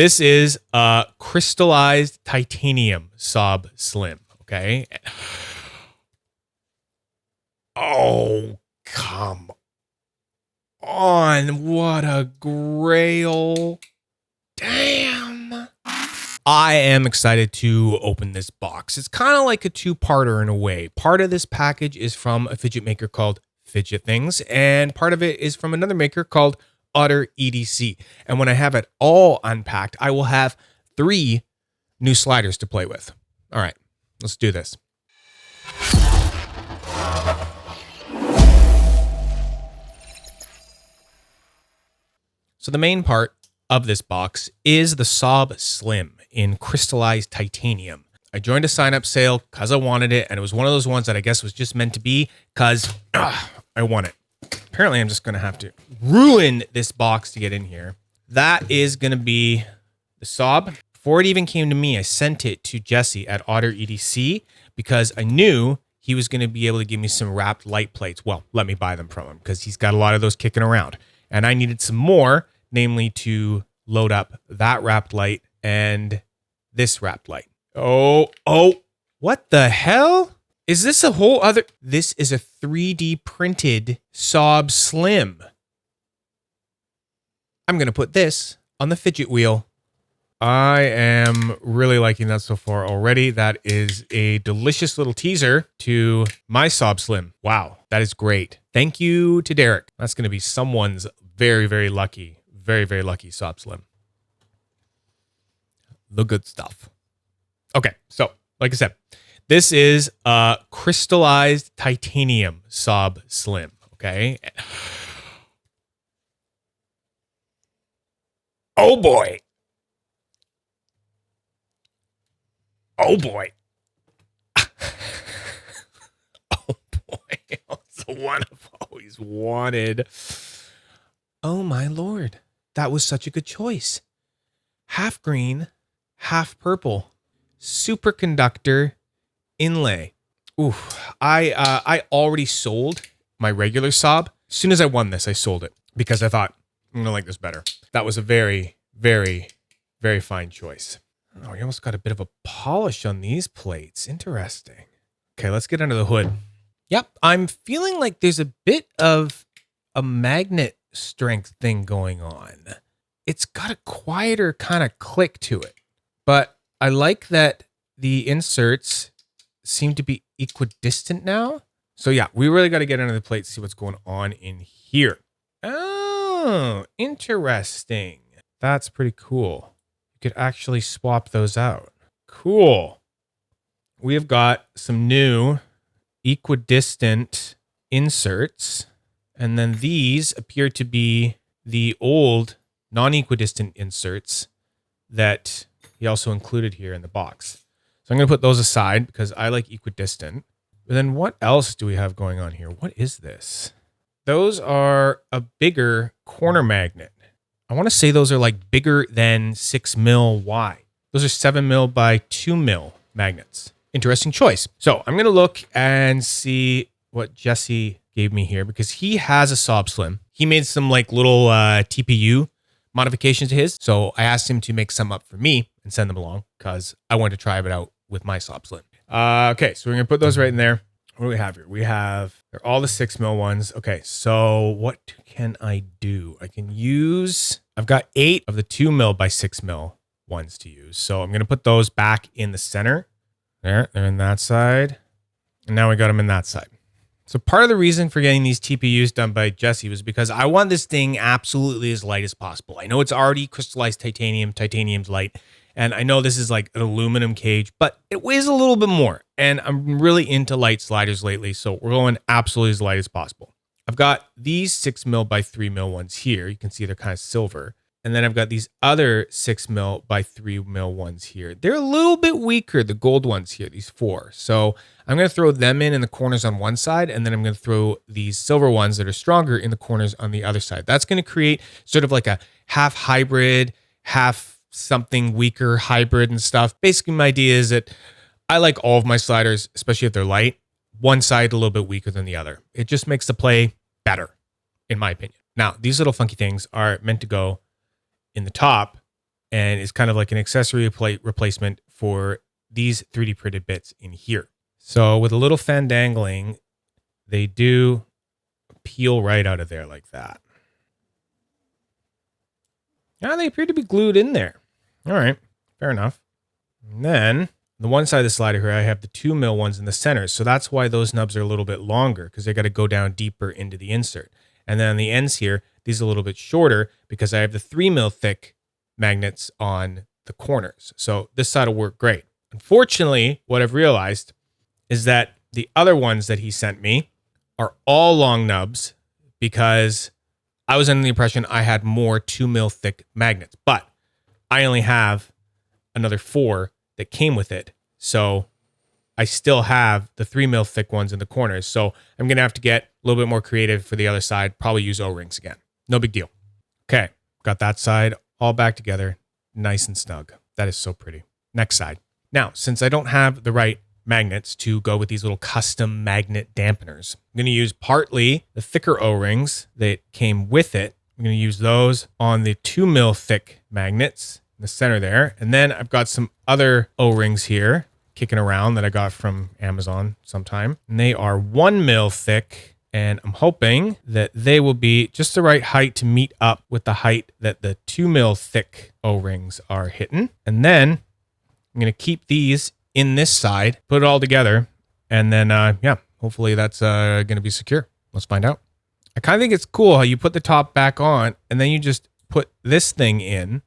This is a crystallized titanium Saab Slim, okay? Oh, come on. What a grail. Damn. I am excited to open this box. It's kind of like a two-parter in a way. Part of this package is from a fidget maker called Fidget Things, and part of it is from another maker called Otter EDC. And when I have it all unpacked, I will have 3 new sliders to play with. All right, let's do this. So the main part of this box is the Saab Slim in crystallized titanium. I joined a sign-up sale because I wanted it, and it was one of those ones that I guess was just meant to be because I want it. Apparently, I'm just going to have to ruin this box to get in here. That is going to be the Saab. Before it even came to me, I sent it to Jesse at Otter EDC because I knew he was going to be able to give me some wrapped light plates. Well, let me buy them from him because he's got a lot of those kicking around. And I needed some more, namely to load up that wrapped light and this wrapped light. Oh, what the hell? Is this a whole other? This is a 3D printed Saab Slim. I'm going to put this on the fidget wheel. I am really liking that so far already. That is a delicious little teaser to my Saab Slim. Wow, that is great. Thank you to Derek. That's going to be someone's very, very lucky Saab Slim. The good stuff. Okay, so like I said, this is a crystallized titanium Saab Slim, okay? Oh boy. Oh boy. Oh boy. It's the one I've always wanted. Oh my lord. That was such a good choice. Half green, half purple. Superconductor inlay. Ooh, I already sold my regular Saab. As soon as I won this, I sold it because I thought I'm gonna like this better. That was a very, very, very fine choice. Oh, you almost got a bit of a polish on these plates. Interesting. Okay, let's get under the hood. Yep, I'm feeling like there's a bit of a magnet strength thing going on. It's got a quieter kind of click to it, but I like that the inserts seem to be equidistant now. So yeah, we really got to get under the plate to see what's going on in here. Oh, interesting. That's pretty cool. You could actually swap those out. Cool. We have got some new equidistant inserts. And then these appear to be the old non-equidistant inserts that he also included here in the box. So I'm going to put those aside because I like equidistant. But then what else do we have going on here? What is this? Those are a bigger corner magnet. I want to say those are like bigger than 6 mil wide. Those are 7 mil by 2 mil magnets. Interesting choice. So I'm going to look and see what Jesse gave me here because he has a Saab Slim. He made some like little TPU modifications to his. So I asked him to make some up for me and send them along because I wanted to try it out with my Saab Slim. Okay, so we're going to put those right in there. What do we have here? They're all the 6 mil ones. Okay, so what can I do? I've got 8 of the 2 mil by 6 mil ones to use. So I'm going to put those back in the center. There, they're in that side. And now we got them in that side. So part of the reason for getting these TPUs done by Jesse was because I want this thing absolutely as light as possible. I know it's already crystallized titanium. Titanium's light. And I know this is like an aluminum cage, but it weighs a little bit more. And I'm really into light sliders lately. So we're going absolutely as light as possible. I've got these 6 mil by 3 mil ones here. You can see they're kind of silver. And then I've got these other 6 mil by 3 mil ones here. They're a little bit weaker, the gold ones here, these 4. So I'm going to throw them in the corners on one side, and then I'm going to throw these silver ones that are stronger in the corners on the other side. That's going to create sort of like a half hybrid, half something weaker hybrid and stuff. Basically, my idea is that I like all of my sliders, especially if they're light, one side a little bit weaker than the other. It just makes the play better, in my opinion. Now, these little funky things are meant to go in the top and is kind of like an accessory replacement for these 3D printed bits in here. So with a little fan dangling, they do peel right out of there like that. Yeah, they appear to be glued in there. All right, fair enough. And then the one side of the slider here, I have the 2mm ones in the center. So that's why those nubs are a little bit longer, because they got to go down deeper into the insert. And then on the ends here, these are a little bit shorter because I have the 3mm thick magnets on the corners. So this side will work great. Unfortunately, what I've realized is that the other ones that he sent me are all long nubs because I was under the impression I had more 2mm thick magnets, but I only have another 4 that came with it. So I still have the 3mm thick ones in the corners. So I'm going to have to get a little bit more creative for the other side, probably use O-rings again. No big deal. Okay, got that side all back together, nice and snug. That is so pretty. Next side. Now, since I don't have the right magnets to go with these little custom magnet dampeners, I'm going to use partly the thicker O-rings that came with it. I'm going to use those on the 2mm thick magnets in the center there. And then I've got some other O-rings here kicking around that I got from Amazon sometime. And they are 1mm thick. And I'm hoping that they will be just the right height to meet up with the height that the 2mm thick O-rings are hitting. And then I'm going to keep these in this side, put it all together, and then, yeah, hopefully that's going to be secure. Let's find out. I kind of think it's cool how you put the top back on, and then you just put this thing in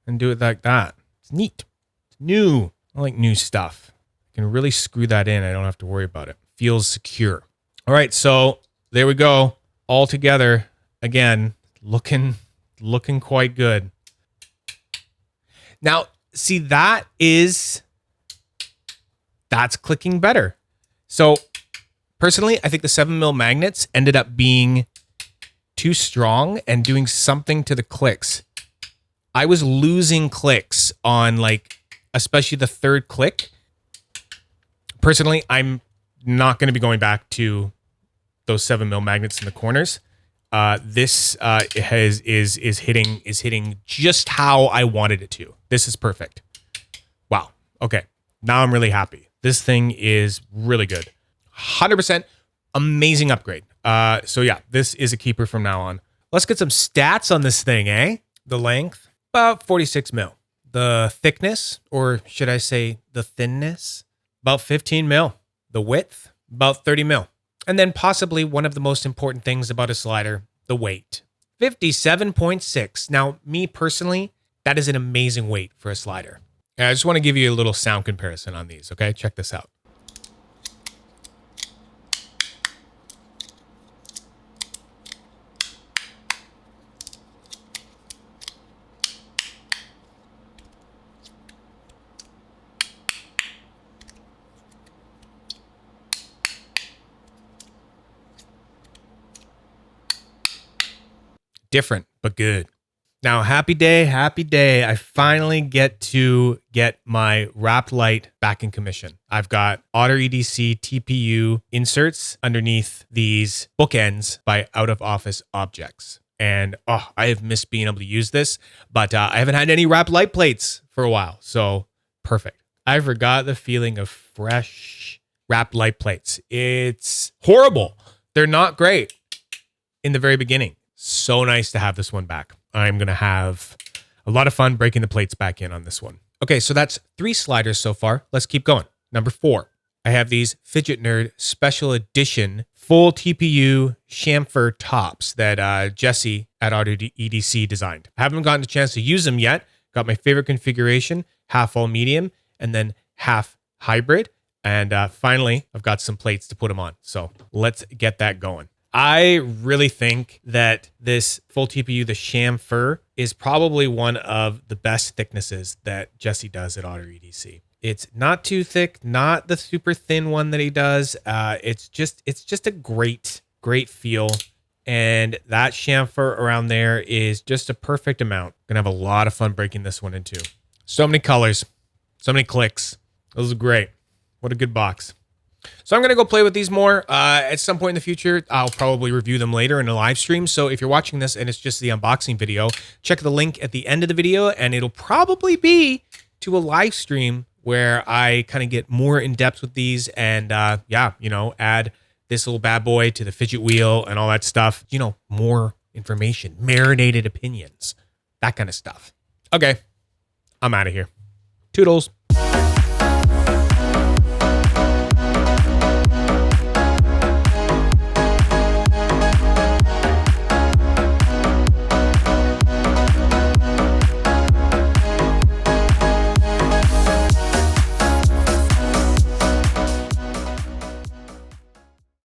and do it like that. It's neat. It's new. I like new stuff. I can really screw that in. I don't have to worry about it. Feels secure. All right, so there we go. All together. Again, looking quite good. Now, see, that's clicking better. So personally, I think the 7mm magnets ended up being too strong and doing something to the clicks. I was losing clicks on, like, especially the third click. Personally, I'm not going to be going back to those 7mm magnets in the corners. This is hitting just how I wanted it to. This is perfect. Wow. Okay. Now I'm really happy. This thing is really good. 100% amazing upgrade. So yeah, this is a keeper from now on. Let's get some stats on this thing, eh? The length, about 46mm. The thickness, or should I say the thinness, about 15mm. The width, about 30mm. And then possibly one of the most important things about a slider, the weight. 57.6. Now, me personally, that is an amazing weight for a slider. And I just want to give you a little sound comparison on these, okay? Check this out. Different, but good. Now, happy day. I finally get to get my wrapped light back in commission. I've got Otter EDC TPU inserts underneath these bookends by out of office objects. And I have missed being able to use this, but I haven't had any wrapped light plates for a while. So perfect. I forgot the feeling of fresh wrapped light plates. It's horrible. They're not great in the very beginning. So nice to have this one back. I'm going to have a lot of fun breaking the plates back in on this one. Okay, so that's 3 sliders so far. Let's keep going. Number 4, I have these Fidget Nerd special edition full TPU chamfer tops that Jesse at Auto EDC designed. I haven't gotten a chance to use them yet. Got my favorite configuration, half all medium and then half hybrid. And finally, I've got some plates to put them on. So let's get that going. I really think that this full TPU, the chamfer, is probably one of the best thicknesses that Jesse does at Otter EDC. It's not too thick, not the super thin one that he does. It's just a great feel. And that chamfer around there is just a perfect amount. Gonna have a lot of fun breaking this one into. So many colors, so many clicks. Those are great. What a good box. So I'm going to go play with these more. At some point in the future, I'll probably review them later in a live stream. So if you're watching this and it's just the unboxing video, check the link at the end of the video, and it'll probably be to a live stream where I kind of get more in depth with these and, yeah, you know, add this little bad boy to the fidget wheel and all that stuff. You know, more information, marinated opinions, that kind of stuff. Okay, I'm out of here. Toodles.